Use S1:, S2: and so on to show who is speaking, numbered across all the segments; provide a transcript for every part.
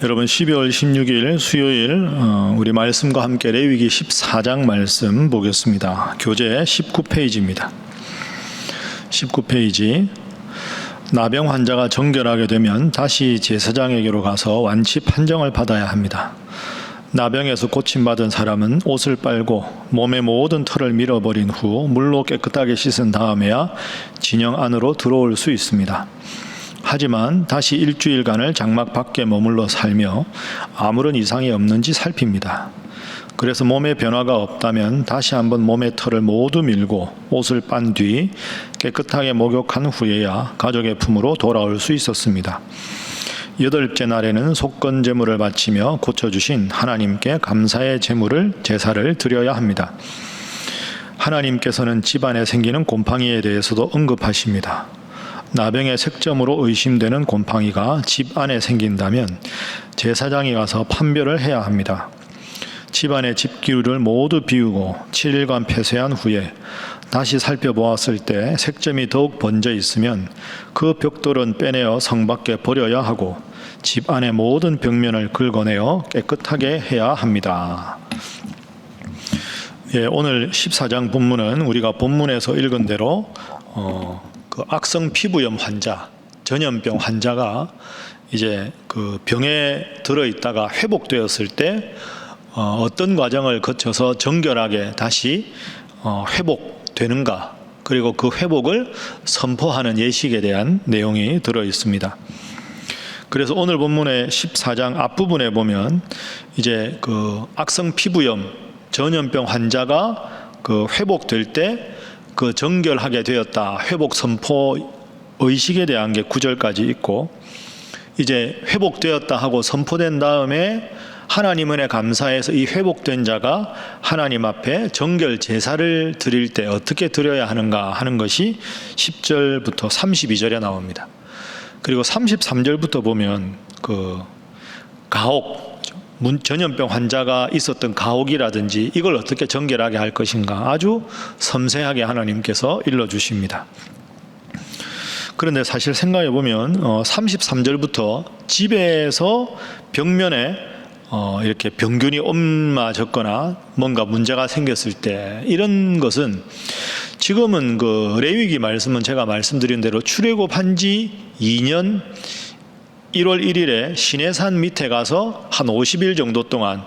S1: 여러분 12월 16일 수요일 우리 말씀과 함께 레위기 14장 말씀 보겠습니다. 교재 19페이지입니다. 19페이지. 나병 환자가 정결하게 되면 다시 제사장에게로 가서 완치 판정을 받아야 합니다. 나병에서 고침받은 사람은 옷을 빨고 몸의 모든 털을 밀어버린 후 물로 깨끗하게 씻은 다음에야 진영 안으로 들어올 수 있습니다. 하지만 다시 일주일간을 장막 밖에 머물러 살며 아무런 이상이 없는지 살핍니다. 그래서 몸에 변화가 없다면 다시 한번 몸의 털을 모두 밀고 옷을 빤 뒤 깨끗하게 목욕한 후에야 가족의 품으로 돌아올 수 있었습니다. 여덟째 날에는 속건 제물을 바치며 고쳐주신 하나님께 감사의 제사를 드려야 합니다. 하나님께서는 집안에 생기는 곰팡이에 대해서도 언급하십니다. 나병의 색점으로 의심되는 곰팡이가 집 안에 생긴다면 제사장이 가서 판별을 해야 합니다. 집안의 집기류를 모두 비우고 7일간 폐쇄한 후에 다시 살펴보았을 때 색점이 더욱 번져 있으면 그 벽돌은 빼내어 성 밖에 버려야 하고 집 안의 모든 벽면을 긁어내어 깨끗하게 해야 합니다. 오늘 14장 본문은 우리가 본문에서 읽은 대로 그 악성 피부염 환자, 전염병 환자가 이제 그 병에 들어있다가 회복되었을 때 어떤 과정을 거쳐서 정결하게 다시 회복되는가, 그리고 그 회복을 선포하는 예식에 대한 내용이 들어 있습니다. 그래서 오늘 본문의 14장 앞부분에 보면 이제 그 악성 피부염, 전염병 환자가 그 회복될 때 그 정결하게 되었다, 회복 선포 의식에 대한 게 9절까지 있고, 이제 회복되었다 하고 선포된 다음에 하나님 은혜 감사해서 이 회복된 자가 하나님 앞에 정결 제사를 드릴 때 어떻게 드려야 하는가 하는 것이 10절부터 32절에 나옵니다. 그리고 33절부터 보면 그 가옥, 전염병 환자가 있었던 가옥이라든지 이걸 어떻게 정결하게 할 것인가 아주 섬세하게 하나님께서 일러주십니다. 그런데 사실 생각해 보면 33절부터 집에서 벽면에 이렇게 병균이 옮아졌거나 뭔가 문제가 생겼을 때 이런 것은 지금은 그 레위기 말씀은 제가 말씀드린 대로 출애굽한 지 2년 1월 1일에 시내산 밑에 가서 한 50일 정도 동안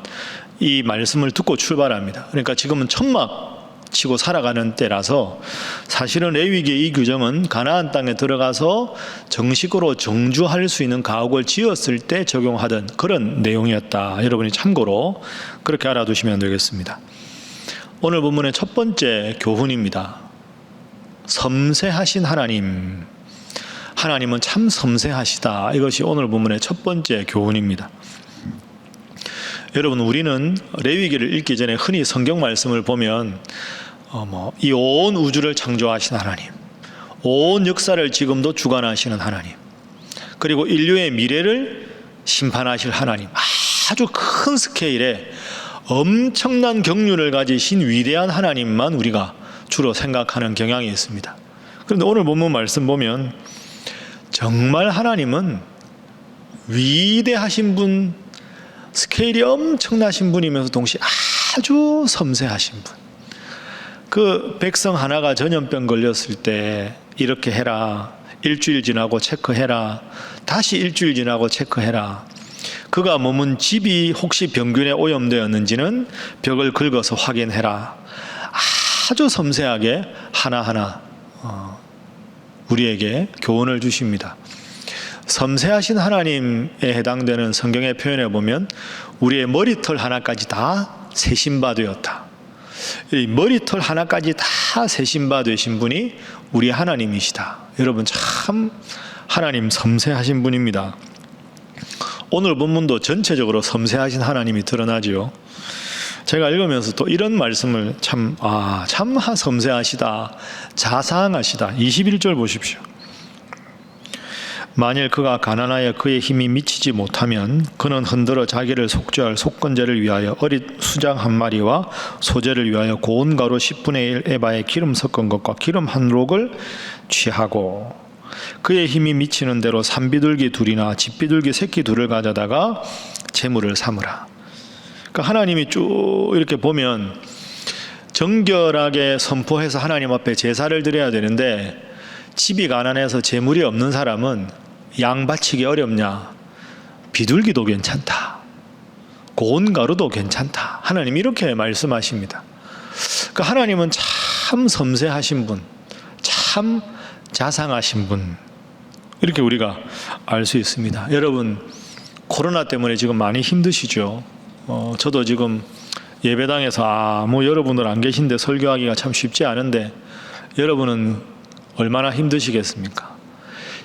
S1: 이 말씀을 듣고 출발합니다. 그러니까 지금은 천막 치고 살아가는 때라서 사실은 레위기의 이 규정은 가나안 땅에 들어가서 정식으로 정주할 수 있는 가옥을 지었을 때 적용하던 그런 내용이었다. 여러분이 참고로 그렇게 알아두시면 되겠습니다. 오늘 본문의 첫 번째 교훈입니다. 섬세하신 하나님. 하나님은 참 섬세하시다. 이것이 오늘 본문의 첫 번째 교훈입니다. 여러분, 우리는 레위기를 읽기 전에 흔히 성경 말씀을 보면 이 온 우주를 창조하신 하나님, 온 역사를 지금도 주관하시는 하나님, 그리고 인류의 미래를 심판하실 하나님, 아주 큰 스케일의 엄청난 경륜을 가지신 위대한 하나님만 우리가 주로 생각하는 경향이 있습니다. 그런데 오늘 본문 말씀 보면 정말 하나님은 위대하신 분, 스케일이 엄청나신 분이면서 동시에 아주 섬세하신 분. 그 백성 하나가 전염병 걸렸을 때 이렇게 해라, 일주일 지나고 체크해라, 다시 일주일 지나고 체크해라. 그가 머문 집이 혹시 병균에 오염되었는지는 벽을 긁어서 확인해라. 아주 섬세하게 하나하나 우리에게 교훈을 주십니다. 섬세하신 하나님에 해당되는 성경의 표현에 보면 우리의 머리털 하나까지 다 세심바 되었다. 이 머리털 하나까지 다 세심바 되신 분이 우리 하나님이시다. 여러분, 참 하나님 섬세하신 분입니다. 오늘 본문도 전체적으로 섬세하신 하나님이 드러나지요. 제가 읽으면서 또 이런 말씀을 참 섬세하시다, 자상하시다. 21절 보십시오. 만일 그가 가난하여 그의 힘이 미치지 못하면 그는 흔들어 자기를 속죄할 속건제를 위하여 어릿 수장 한 마리와 소제를 위하여 고운 가루 10분의 1 에바에 기름 섞은 것과 기름 한 록을 취하고, 그의 힘이 미치는 대로 산비둘기 둘이나 집비둘기 새끼 둘을 가져다가 제물을 삼으라. 그러니까 하나님이 쭉 이렇게 보면 정결하게 선포해서 하나님 앞에 제사를 드려야 되는데 집이 가난해서 제물이 없는 사람은 양 바치기 어렵냐? 비둘기도 괜찮다. 고운 가루도 괜찮다. 하나님이 이렇게 말씀하십니다. 그러니까 하나님은 참 섬세하신 분, 참 자상하신 분, 이렇게 우리가 알 수 있습니다. 여러분, 코로나 때문에 지금 많이 힘드시죠? 저도 지금 예배당에서 여러분들 안 계신데 설교하기가 참 쉽지 않은데 여러분은 얼마나 힘드시겠습니까?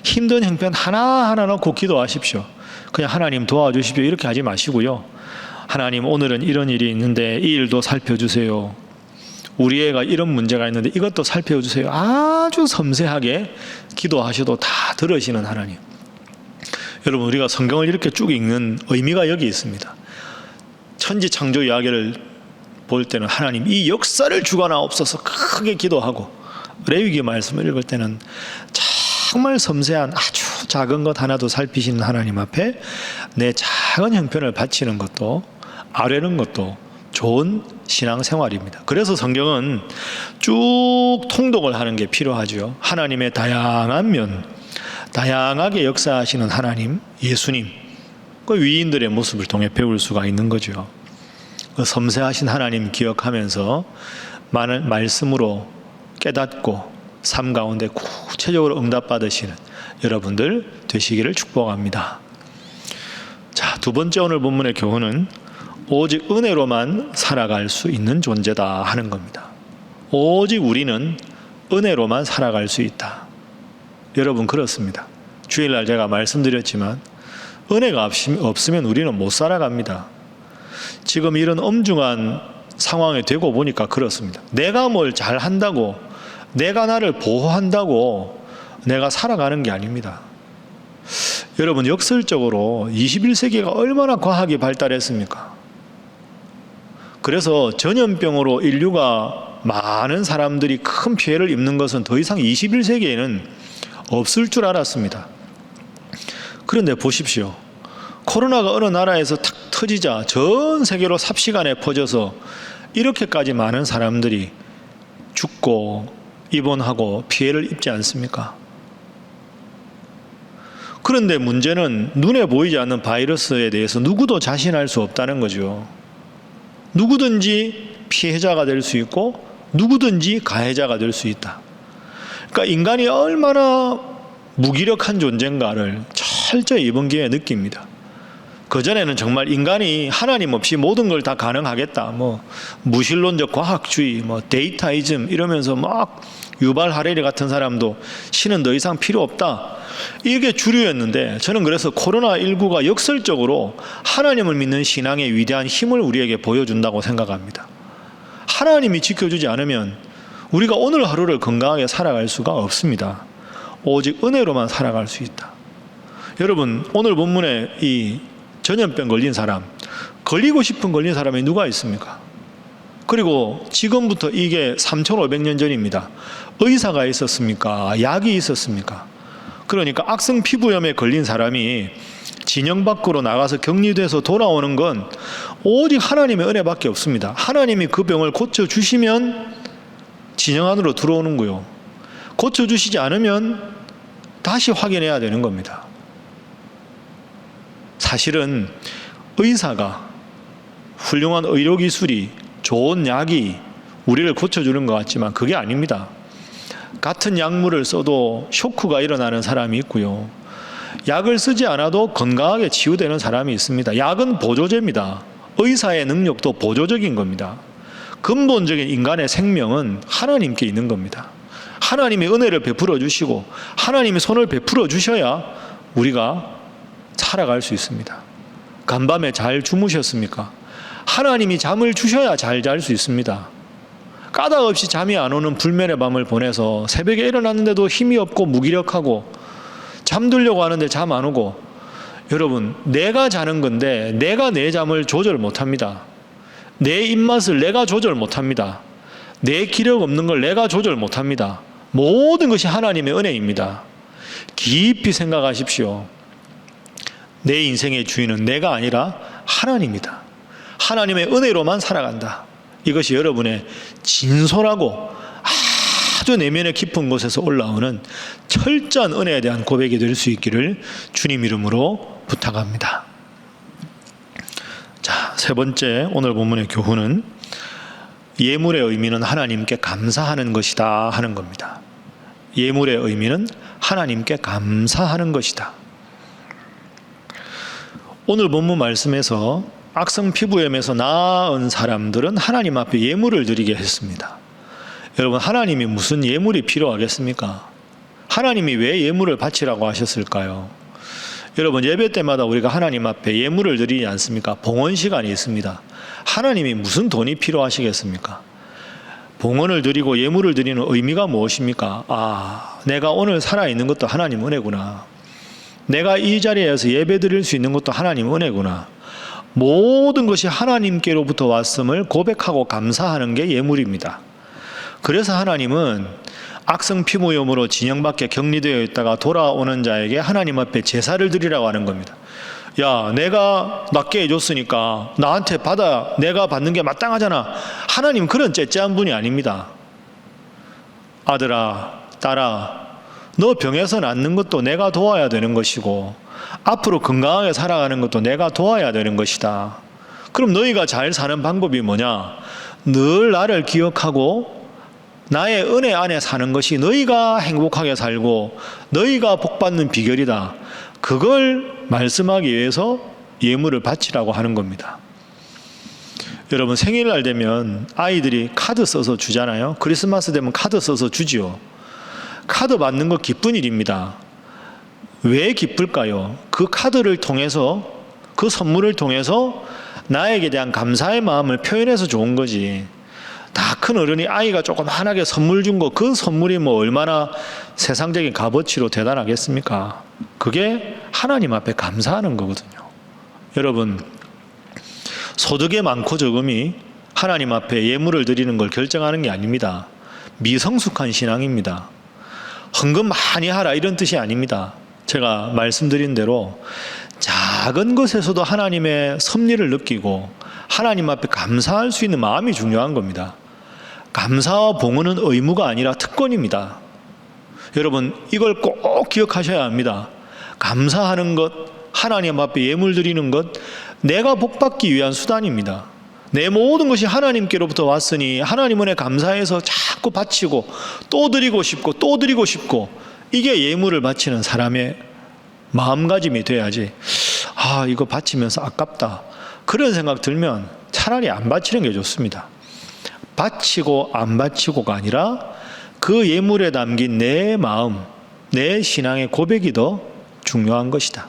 S1: 힘든 형편 하나하나 놓고 기도하십시오. 그냥 하나님 도와주십시오 이렇게 하지 마시고요. 하나님, 오늘은 이런 일이 있는데 이 일도 살펴주세요. 우리 애가 이런 문제가 있는데 이것도 살펴주세요. 아주 섬세하게 기도하셔도 다 들으시는 하나님. 여러분, 우리가 성경을 이렇게 쭉 읽는 의미가 여기 있습니다. 천지창조 이야기를 볼 때는 하나님 이 역사를 주관하옵소서 크게 기도하고, 레위기 말씀을 읽을 때는 정말 섬세한 아주 작은 것 하나도 살피시는 하나님 앞에 내 작은 형편을 바치는 것도 아뢰는 것도 좋은 신앙생활입니다. 그래서 성경은 쭉 통독을 하는 게 필요하죠. 하나님의 다양한 면, 다양하게 역사하시는 하나님, 예수님, 그 위인들의 모습을 통해 배울 수가 있는 거죠. 그 섬세하신 하나님 기억하면서 많은 말씀으로 깨닫고 삶 가운데 구체적으로 응답받으시는 여러분들 되시기를 축복합니다. 자, 두 번째 오늘 본문의 교훈은 오직 은혜로만 살아갈 수 있는 존재다 하는 겁니다. 오직 우리는 은혜로만 살아갈 수 있다. 여러분, 그렇습니다. 주일날 제가 말씀드렸지만 은혜가 없으면 우리는 못 살아갑니다. 지금 이런 엄중한 상황에 되고 보니까 그렇습니다. 내가 뭘 잘한다고, 내가 나를 보호한다고 내가 살아가는 게 아닙니다. 여러분, 역설적으로 21세기가 얼마나 과학이 발달했습니까? 그래서 전염병으로 인류가 많은 사람들이 큰 피해를 입는 것은 더 이상 21세기에는 없을 줄 알았습니다. 그런데 보십시오. 코로나가 어느 나라에서 탁 터지자 전 세계로 삽시간에 퍼져서 이렇게까지 많은 사람들이 죽고 입원하고 피해를 입지 않습니까? 그런데 문제는 눈에 보이지 않는 바이러스에 대해서 누구도 자신할 수 없다는 거죠. 누구든지 피해자가 될 수 있고 누구든지 가해자가 될 수 있다. 그러니까 인간이 얼마나 무기력한 존재인가를 철저히 이번 기회에 느낍니다. 그전에는 정말 인간이 하나님 없이 모든 걸 다 가능하겠다, 무신론적 과학주의, 데이터이즘 이러면서 막 유발 하레리 같은 사람도 신은 더 이상 필요 없다, 이게 주류였는데, 저는 그래서 코로나19가 역설적으로 하나님을 믿는 신앙의 위대한 힘을 우리에게 보여준다고 생각합니다. 하나님이 지켜주지 않으면 우리가 오늘 하루를 건강하게 살아갈 수가 없습니다. 오직 은혜로만 살아갈 수 있다. 여러분, 오늘 본문에 이 전염병 걸린 사람, 걸리고 싶은 걸린 사람이 누가 있습니까? 그리고 지금부터 이게 3,500년 전입니다. 의사가 있었습니까? 약이 있었습니까? 그러니까 악성 피부염에 걸린 사람이 진영 밖으로 나가서 격리돼서 돌아오는 건 오직 하나님의 은혜밖에 없습니다. 하나님이 그 병을 고쳐주시면 진영 안으로 들어오는 거요. 고쳐주시지 않으면 다시 확인해야 되는 겁니다. 사실은 의사가, 훌륭한 의료기술이, 좋은 약이 우리를 고쳐주는 것 같지만 그게 아닙니다. 같은 약물을 써도 쇼크가 일어나는 사람이 있고요. 약을 쓰지 않아도 건강하게 치유되는 사람이 있습니다. 약은 보조제입니다. 의사의 능력도 보조적인 겁니다. 근본적인 인간의 생명은 하나님께 있는 겁니다. 하나님이 은혜를 베풀어 주시고 하나님이 손을 베풀어 주셔야 우리가 살아갈 수 있습니다. 간밤에 잘 주무셨습니까? 하나님이 잠을 주셔야 잘 잘 수 있습니다. 까닭없이 잠이 안 오는 불면의 밤을 보내서 새벽에 일어났는데도 힘이 없고 무기력하고 잠들려고 하는데 잠 안 오고, 여러분, 내가 자는 건데 내가 내 잠을 조절 못합니다. 내 입맛을 내가 조절 못합니다. 내 기력 없는 걸 내가 조절 못합니다. 모든 것이 하나님의 은혜입니다. 깊이 생각하십시오. 내 인생의 주인은 내가 아니라 하나님이다. 하나님의 은혜로만 살아간다. 이것이 여러분의 진솔하고 아주 내면의 깊은 곳에서 올라오는 철저한 은혜에 대한 고백이 될 수 있기를 주님 이름으로 부탁합니다. 자, 세 번째 오늘 본문의 교훈은 예물의 의미는 하나님께 감사하는 것이다 하는 겁니다. 예물의 의미는 하나님께 감사하는 것이다. 오늘 본문 말씀에서 악성 피부염에서 나은 사람들은 하나님 앞에 예물을 드리게 했습니다. 여러분, 하나님이 무슨 예물이 필요하겠습니까? 하나님이 왜 예물을 바치라고 하셨을까요? 여러분, 예배 때마다 우리가 하나님 앞에 예물을 드리지 않습니까? 봉헌 시간이 있습니다. 하나님이 무슨 돈이 필요하시겠습니까? 봉헌을 드리고 예물을 드리는 의미가 무엇입니까? 내가 오늘 살아있는 것도 하나님 은혜구나. 내가 이 자리에서 예배 드릴 수 있는 것도 하나님 은혜구나. 모든 것이 하나님께로부터 왔음을 고백하고 감사하는 게 예물입니다. 그래서 하나님은 악성 피부염으로 진영밖에 격리되어 있다가 돌아오는 자에게 하나님 앞에 제사를 드리라고 하는 겁니다. 야, 내가 낫게 해줬으니까 나한테 내가 받는 게 마땅하잖아. 하나님 그런 째째한 분이 아닙니다. 아들아, 딸아, 너 병에서 낫는 것도 내가 도와야 되는 것이고 앞으로 건강하게 살아가는 것도 내가 도와야 되는 것이다. 그럼 너희가 잘 사는 방법이 뭐냐? 늘 나를 기억하고 나의 은혜 안에 사는 것이 너희가 행복하게 살고 너희가 복받는 비결이다. 그걸 말씀하기 위해서 예물을 바치라고 하는 겁니다. 여러분, 생일날 되면 아이들이 카드 써서 주잖아요. 크리스마스 되면 카드 써서 주지요. 카드 받는 거 기쁜 일입니다. 왜 기쁠까요? 그 카드를 통해서, 그 선물을 통해서 나에게 대한 감사의 마음을 표현해서 좋은 거지. 다 큰 어른이 아이가 조그만하게 선물 준 거, 그 선물이 뭐 얼마나 세상적인 값어치로 대단하겠습니까? 그게 하나님 앞에 감사하는 거거든요. 여러분, 소득의 많고 적음이 하나님 앞에 예물을 드리는 걸 결정하는 게 아닙니다. 미성숙한 신앙입니다. 헌금 많이 하라 이런 뜻이 아닙니다. 제가 말씀드린 대로 작은 것에서도 하나님의 섭리를 느끼고 하나님 앞에 감사할 수 있는 마음이 중요한 겁니다. 감사와 봉헌은 의무가 아니라 특권입니다. 여러분, 이걸 꼭 기억하셔야 합니다. 감사하는 것, 하나님 앞에 예물 드리는 것, 내가 복받기 위한 수단입니다. 내 모든 것이 하나님께로부터 왔으니 하나님 은혜 감사해서 자꾸 바치고 또 드리고 싶고 또 드리고 싶고, 이게 예물을 바치는 사람의 마음가짐이 돼야지. 이거 바치면서 아깝다, 그런 생각 들면 차라리 안 바치는 게 좋습니다. 바치고 안 바치고가 아니라 그 예물에 담긴 내 마음, 내 신앙의 고백이 더 중요한 것이다.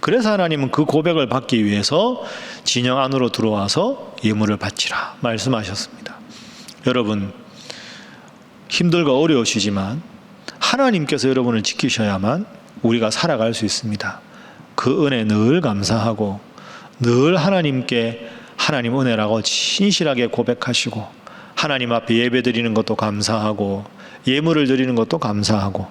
S1: 그래서 하나님은 그 고백을 받기 위해서 진영 안으로 들어와서 예물을 바치라 말씀하셨습니다. 여러분, 힘들고 어려우시지만 하나님께서 여러분을 지키셔야만 우리가 살아갈 수 있습니다. 그 은혜 늘 감사하고 늘 하나님께 하나님 은혜라고 진실하게 고백하시고 하나님 앞에 예배 드리는 것도 감사하고 예물을 드리는 것도 감사하고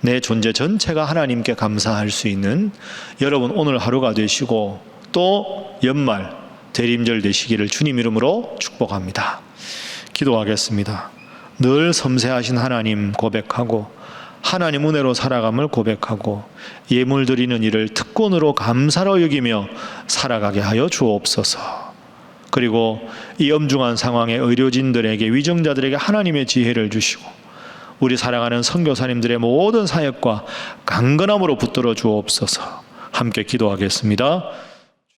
S1: 내 존재 전체가 하나님께 감사할 수 있는 여러분 오늘 하루가 되시고 또 연말 대림절 되시기를 주님 이름으로 축복합니다. 기도하겠습니다. 늘 섬세하신 하나님 고백하고 하나님 은혜로 살아감을 고백하고 예물 드리는 일을 특권으로 감사로 여기며 살아가게 하여 주옵소서. 그리고 이 엄중한 상황에 의료진들에게, 위정자들에게 하나님의 지혜를 주시고 우리 사랑하는 선교사님들의 모든 사역과 강건함으로 붙들어 주옵소서. 함께 기도하겠습니다.